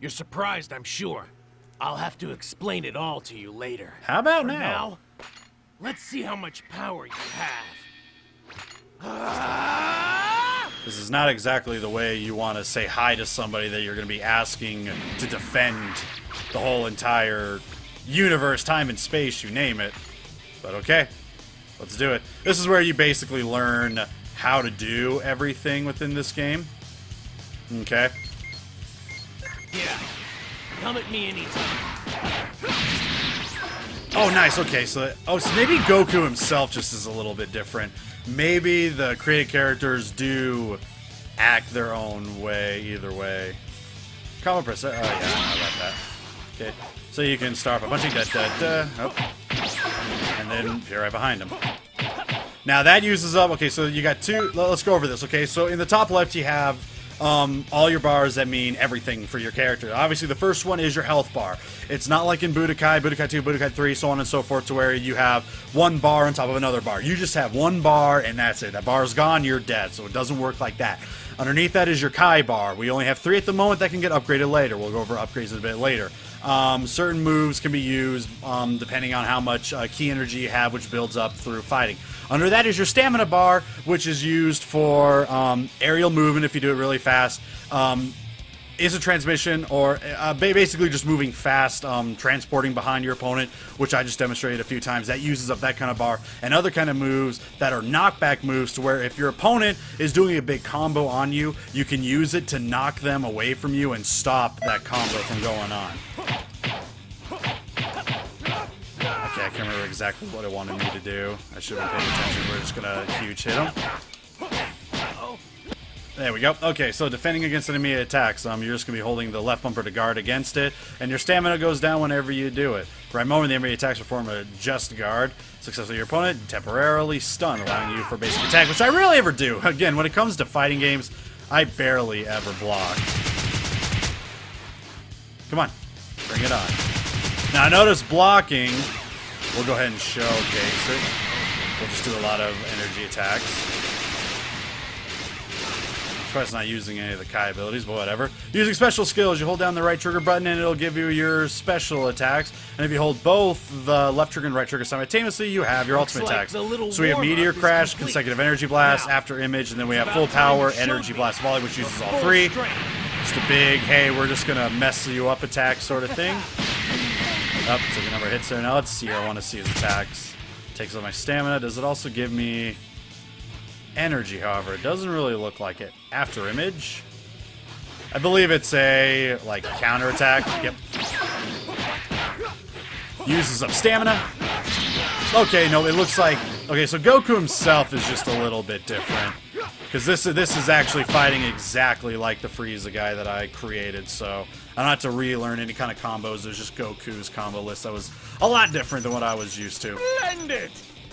You're surprised, I'm sure. I'll have to explain it all to you later. How about For now? now, let's see how much power you have. This is not exactly the way you want to say hi to somebody that you're going to be asking to defend the whole entire universe, time and space, you name it. But okay, let's do it. This is where you basically learn how to do everything within this game. Okay. Yeah, come at me anytime. Oh, nice. Okay, so maybe Goku himself just is a little bit different. Maybe the created characters do act their own way, either way. Combo press. Oh, yeah, I like that. Okay, so you can start by punching. Oh. And then you're right behind him. Now that uses up. Okay, so you got two. Let's go over this. Okay, so in the top left, you have all your bars that mean everything for your character. Obviously, the first one is your health bar. It's not like in Budokai, Budokai 2, Budokai 3, so on and so forth, to where you have one bar on top of another bar. You just have one bar, and that's it. That bar's gone, you're dead, so it doesn't work like that. Underneath that is your Kai bar. We only have 3 at the moment that can get upgraded later. We'll go over upgrades a bit later. Certain moves can be used depending on how much key energy you have, which builds up through fighting. Under that is your stamina bar, which is used for aerial movement if you do it really fast. Is a transmission, or basically just moving fast, transporting behind your opponent, which I just demonstrated a few times. That uses up that kind of bar. And other kind of moves that are knockback moves, to where if your opponent is doing a big combo on you, you can use it to knock them away from you and stop that combo from going on. Okay, I can't remember exactly what it wanted me to do. I should have paid attention. We're just gonna huge hit him. There we go. Okay, so defending against enemy attacks, you're just going to be holding the left bumper to guard against it, and your stamina goes down whenever you do it. For a moment, the enemy attacks perform a just guard. Successfully, your opponent temporarily stun, allowing you for basic attack, which I rarely ever do. Again, when it comes to fighting games, I barely ever block. Come on, bring it on. Now, notice blocking. We'll go ahead and showcase it. We'll just do a lot of energy attacks. It's not using any of the Kai abilities, but whatever. Using special skills, you hold down the right trigger button and it'll give you your special attacks. And if you hold both the left trigger and right trigger simultaneously, you have your ultimate attacks. So we have Meteor Crash, Consecutive Energy Blast, After Image, and then we have Full Power, Energy Blast Volley, which uses all 3. Just a big, hey, we're just going to mess you up attack sort of thing. Up, took a number of hits there. Now let's see here. I want to see his attacks. Takes up my stamina. Does it also give me energy? However, it doesn't really look like it. After Image, I believe it's a like counter attack. Yep. Uses up stamina. Okay, no, it looks like, okay, so Goku himself is just a little bit different, because this is actually fighting exactly like the Frieza guy that I created. So I don't have to relearn any kind of combos. There's just Goku's combo list that was a lot different than what I was used to. Splendid!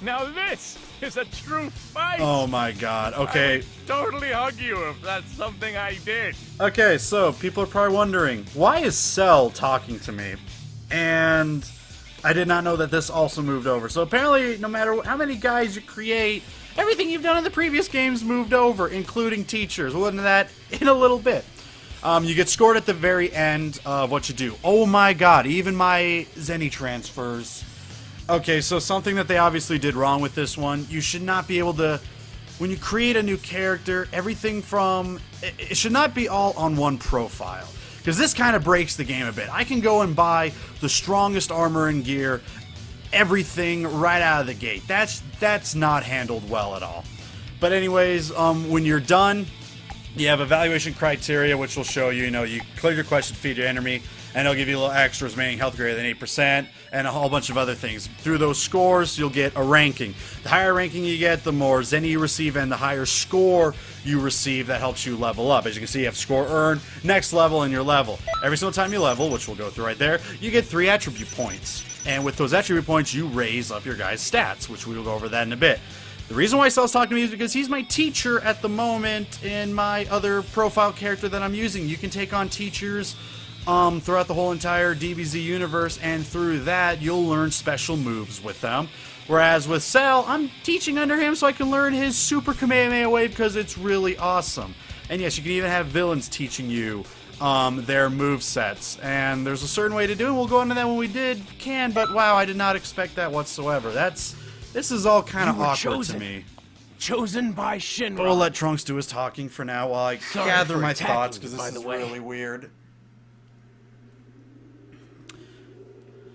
Now this is a true fight! Oh my god, okay. I would totally hug you if that's something I did. Okay, so people are probably wondering, why is Cell talking to me? And I did not know that this also moved over. So apparently, no matter how many guys you create, everything you've done in the previous games moved over, including teachers. We'll get into that in a little bit. You get scored at the very end of what you do. Oh my god, even my Zenny transfers. Okay, so something that they obviously did wrong with this one, you should not be able to, when you create a new character, everything from, it should not be all on one profile. Because this kind of breaks the game a bit. I can go and buy the strongest armor and gear, everything right out of the gate. That's not handled well at all. But anyways, when you're done, you have evaluation criteria, which will show you, you clear your quest, feed your enemy, and it'll give you a little extras, remaining health greater than 8%, and a whole bunch of other things. Through those scores, you'll get a ranking. The higher ranking you get, the more Zenny you receive, and the higher score you receive that helps you level up. As you can see, you have score earned, next level, and your level. Every single time you level, which we'll go through right there, you get 3 attribute points. And with those attribute points, you raise up your guy's stats, which we will go over that in a bit. The reason why Cell's talking to me is because he's my teacher at the moment in my other profile character that I'm using. You can take on teachers throughout the whole entire DBZ universe, and through that, you'll learn special moves with them. Whereas with Cell, I'm teaching under him so I can learn his Super Kamehameha Wave because it's really awesome. And yes, you can even have villains teaching you their move sets, and there's a certain way to do it. We'll go into that when we can, but wow, I did not expect that whatsoever. This is all kind of awkward to me. Chosen by Shinra. But we'll let Trunks do his talking for now while I gather my thoughts, because this is really weird.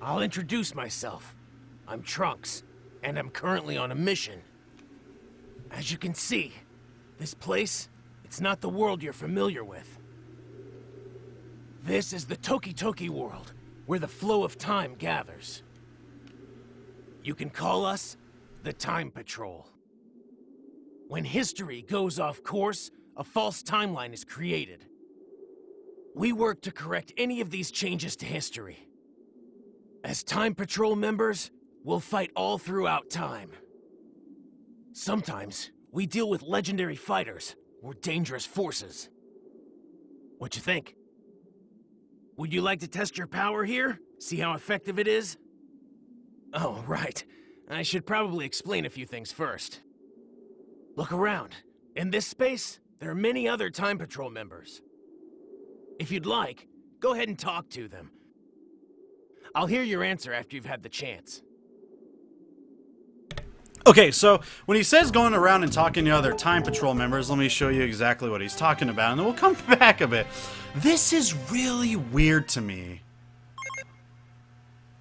I'll introduce myself. I'm Trunks, and I'm currently on a mission. As you can see, this place, it's not the world you're familiar with. This is the Toki-Toki world, where the flow of time gathers. You can call us the Time Patrol. When history goes off course, a false timeline is created. We work to correct any of these changes to history. As Time Patrol members, we'll fight all throughout time. Sometimes, we deal with legendary fighters or dangerous forces. What you think? Would you like to test your power here? See how effective it is? Oh, right. I should probably explain a few things first. Look around. In this space, there are many other Time Patrol members. If you'd like, go ahead and talk to them. I'll hear your answer after you've had the chance. Okay, so when he says going around and talking to other Time Patrol members, let me show you exactly what he's talking about, and then we'll come back a bit. This is really weird to me.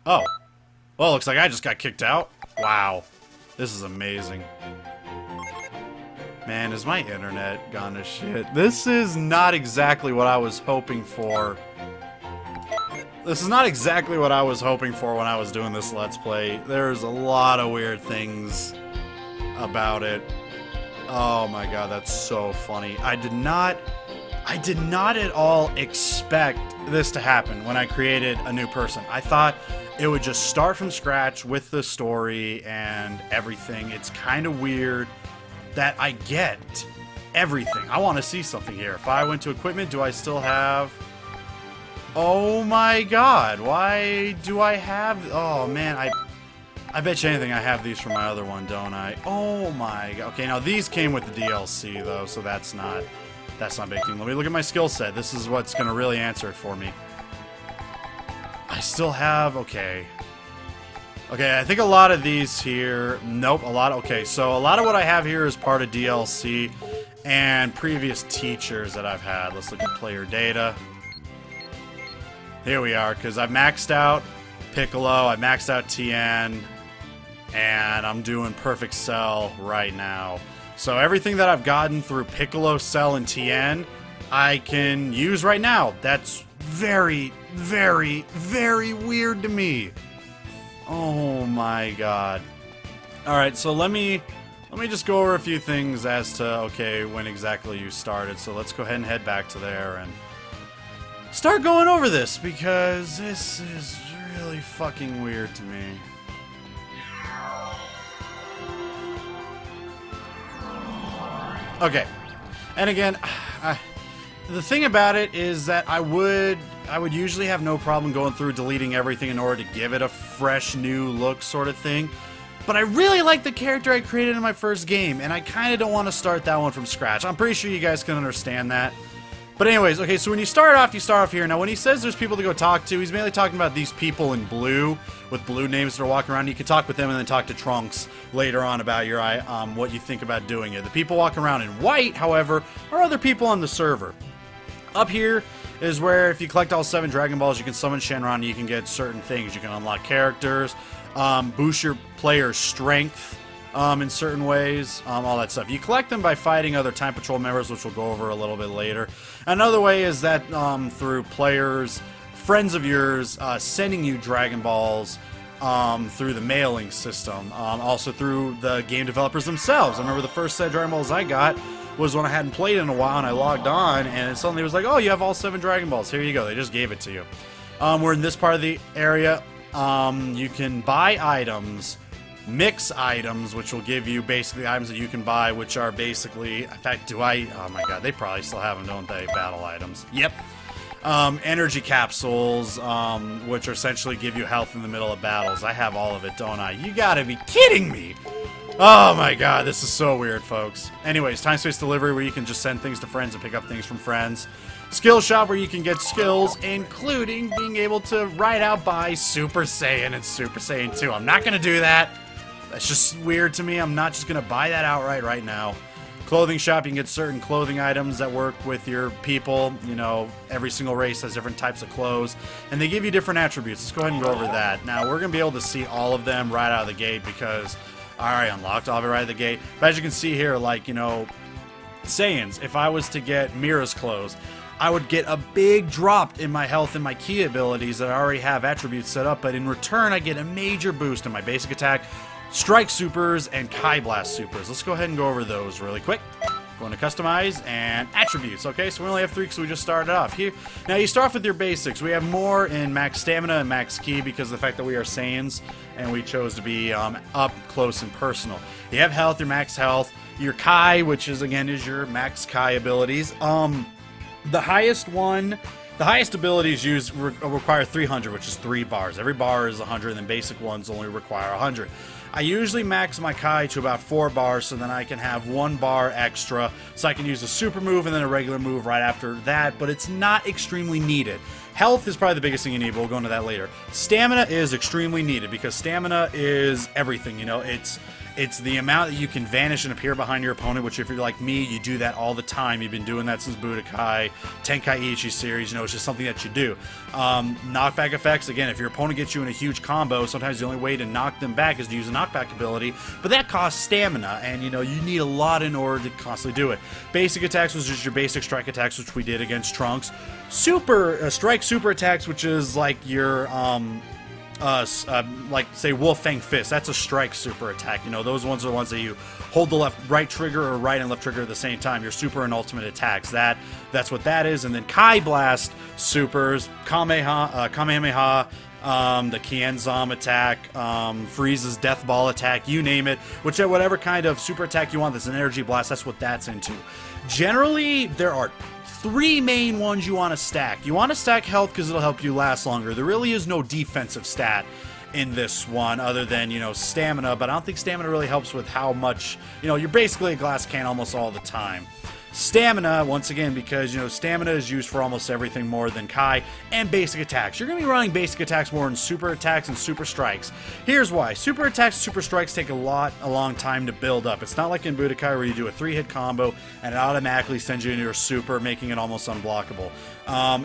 Oh. Well, looks like I just got kicked out. Wow. This is amazing. Man, is my internet gone to shit? This is not exactly what I was hoping for. This is not exactly what I was hoping for when I was doing this Let's Play. There's a lot of weird things about it. Oh my god, that's so funny. I did not at all expect this to happen when I created a new person. I thought it would just start from scratch with the story and everything. It's kind of weird that I get everything. I want to see something here. If I went to equipment, do I still have... Oh my god, why do I have... Oh man, I bet you anything I have these from my other one, don't I? Oh my god. Okay, now these came with the DLC though, so that's not a big thing. Let me look at my skill set. This is what's gonna really answer it for me. I still have... Okay, I think a lot of these here... Nope, okay, so a lot of what I have here is part of DLC and previous teachers that I've had. Let's look at player data. Here we are, because I've maxed out Piccolo, I maxed out Tien, and I'm doing Perfect Cell right now. So everything that I've gotten through Piccolo, Cell, and Tien, I can use right now. That's very, very, very weird to me. Oh my god. Alright, so let me just go over a few things as to, okay, when exactly you started. So let's go ahead and head back to there and start going over this, because this is really fucking weird to me. Okay, and again, the thing about it is that I would usually have no problem going through deleting everything in order to give it a fresh new look sort of thing. But I really like the character I created in my first game, and I kind of don't want to start that one from scratch. I'm pretty sure you guys can understand that. But anyways, okay, so when you start off here. Now, when he says there's people to go talk to, he's mainly talking about these people in blue, with blue names that are walking around. You can talk with them and then talk to Trunks later on about your what you think about doing it. The people walking around in white, however, are other people on the server. Up here is where if you collect all 7 Dragon Balls, you can summon Shenron and you can get certain things. You can unlock characters, boost your player's strength, in certain ways, all that stuff. You collect them by fighting other Time Patrol members, which we'll go over a little bit later. Another way is that through players, friends of yours, sending you Dragon Balls through the mailing system. Also through the game developers themselves. I remember the first set of Dragon Balls I got was when I hadn't played in a while, and I logged on, and it suddenly was like, oh, you have all 7 Dragon Balls. Here you go. They just gave it to you. We're in this part of the area. You can buy items, mix items, which will give you basically items that you can buy, which are basically, in fact, oh my god, they probably still have them, don't they? Battle items. Yep. Energy capsules, which essentially give you health in the middle of battles. I have all of it, don't I? You gotta be kidding me! Oh my god, this is so weird, folks. Anyways, time space delivery where you can just send things to friends and pick up things from friends. Skill shop where you can get skills, including being able to right out buy Super Saiyan and Super Saiyan 2. I'm not going to do that. That's just weird to me. I'm not just going to buy that outright right now. Clothing shop, you can get certain clothing items that work with your people. You know, every single race has different types of clothes, and they give you different attributes. Let's go ahead and go over that. Now, we're going to be able to see all of them right out of the gate because I already unlocked all of it right out of the gate. But as you can see here, like, you know, Saiyans, if I was to get Mira's clothes, I would get a big drop in my health and my key abilities that I already have attributes set up, but in return I get a major boost in my basic attack, strike supers, and Kai Blast supers. Let's go ahead and go over those really quick. Going to customize and attributes. Okay, so we only have 3 because we just started off here. Now you start off with your basics. We have more in max stamina and max ki because of the fact that we are Saiyans and we chose to be up close and personal. You have health, your max health, your Kai, which is again is your max Kai abilities. The highest abilities require 300, which is 3 bars. Every bar is 100, and then basic ones only require 100. I usually max my Kai to about 4 bars, so then I can have 1 bar extra, so I can use a super move and then a regular move right after that, but it's not extremely needed. Health is probably the biggest thing you need, but we'll go into that later. Stamina is extremely needed, because stamina is everything, you know, it's the amount that you can vanish and appear behind your opponent, which if you're like me, you do that all the time. You've been doing that since Budokai, Tenkaichi series, you know, it's just something that you do. Knockback effects, again, if your opponent gets you in a huge combo, sometimes the only way to knock them back is to use a knockback ability, but that costs stamina, and you know, you need a lot in order to constantly do it. Basic attacks was just your basic strike attacks, which we did against Trunks. Strike super attacks, which is like your, like say Wolf Fang Fist, that's a strike super attack. You know, those ones are the ones that you hold the right trigger or right and left trigger at the same time. Your super and ultimate attacks. That's what that is. And then Kai Blast supers, Kamehameha, the Kienzam attack, Frieza's Death Ball attack, you name it. Whatever kind of super attack you want that's an energy blast, that's what that's into. Generally, there are 3 main ones you want to stack. You want to stack health because it'll help you last longer. There really is no defensive stat in this one other than, you know, stamina, but I don't think stamina really helps with how much, you know, you're basically a glass can almost all the time. Stamina, once again, because, you know, stamina is used for almost everything more than Kai, and basic attacks. You're going to be running basic attacks more than super attacks and super strikes. Here's why. Super attacks and super strikes take a long time to build up. It's not like in Budokai where you do a 3-hit combo and it automatically sends you into your super, making it almost unblockable.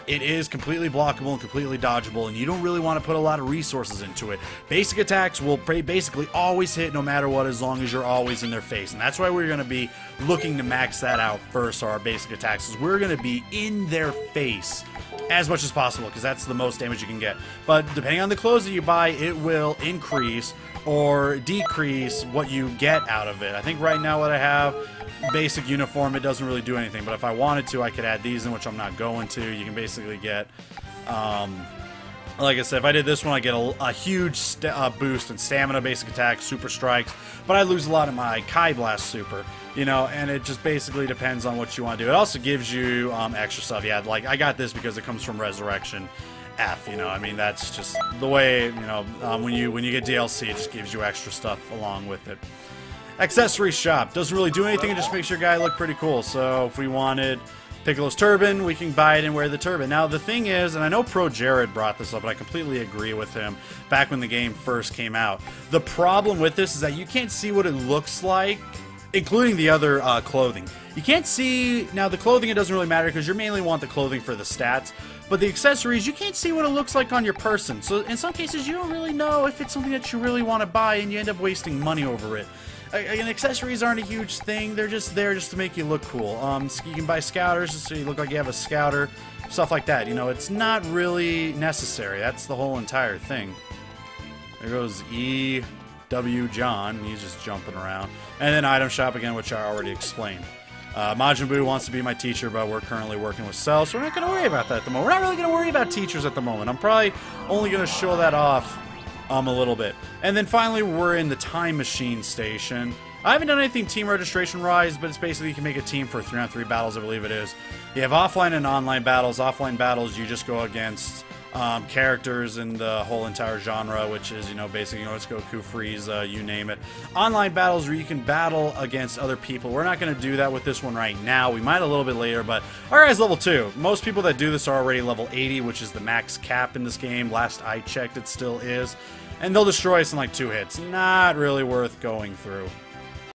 It is completely blockable and completely dodgeable, and you don't really want to put a lot of resources into it. Basic attacks will basically always hit no matter what, as long as you're always in their face, and that's why we're going to be looking to max that out first. Our basic attacks is we're going to be in their face as much as possible, because that's the most damage you can get. But depending on the clothes that you buy, it will increase or decrease what you get out of it. I think right now what I have, basic uniform, it doesn't really do anything, but if I wanted to, I could add these in, which I'm not going to. You can basically get, like I said, if I did this one, I get a huge boost in stamina, basic attack, super strikes, but I lose a lot of my Kai Blast super, you know, and it just basically depends on what you want to do. It also gives you extra stuff. Yeah, like I got this because it comes from Resurrection F, you know, I mean, that's just the way, you know, when you get DLC, it just gives you extra stuff along with it. Accessory shop doesn't really do anything, it just makes your guy look pretty cool. So if we wanted Piccolo's turban, we can buy it and wear the turban. Now the thing is, and I know Pro Jared brought this up, and I completely agree with him back when the game first came out, the problem with this is that you can't see what it looks like, including the other clothing. You can't see, now the clothing, it doesn't really matter because you mainly want the clothing for the stats, but the accessories, you can't see what it looks like on your person. So in some cases, you don't really know if it's something that you really want to buy, and you end up wasting money over it. And accessories aren't a huge thing, they're just there just to make you look cool. You can buy scouters just so you look like you have a scouter, stuff like that. You know, it's not really necessary. That's the whole entire thing. There goes E.W. John, he's just jumping around. And then item shop again, which I already explained. Majin Buu wants to be my teacher, but we're currently working with Cell, so we're not going to worry about that at the moment. We're not really going to worry about teachers at the moment. I'm probably only going to show that off a little bit. And then finally, we're in the Time Machine Station. I haven't done anything team registration-wise, but it's basically you can make a team for 3-on-3 battles, I believe it is. You have offline and online battles. Offline battles, you just go against characters in the whole entire genre, which is, you know, basically, you know, it's Goku, Frieza, you name it. Online battles where you can battle against other people. We're not going to do that with this one right now. We might a little bit later, but our guy's level 2. Most people that do this are already level 80, which is the max cap in this game. Last I checked, it still is. And they'll destroy us in like 2 hits. Not really worth going through.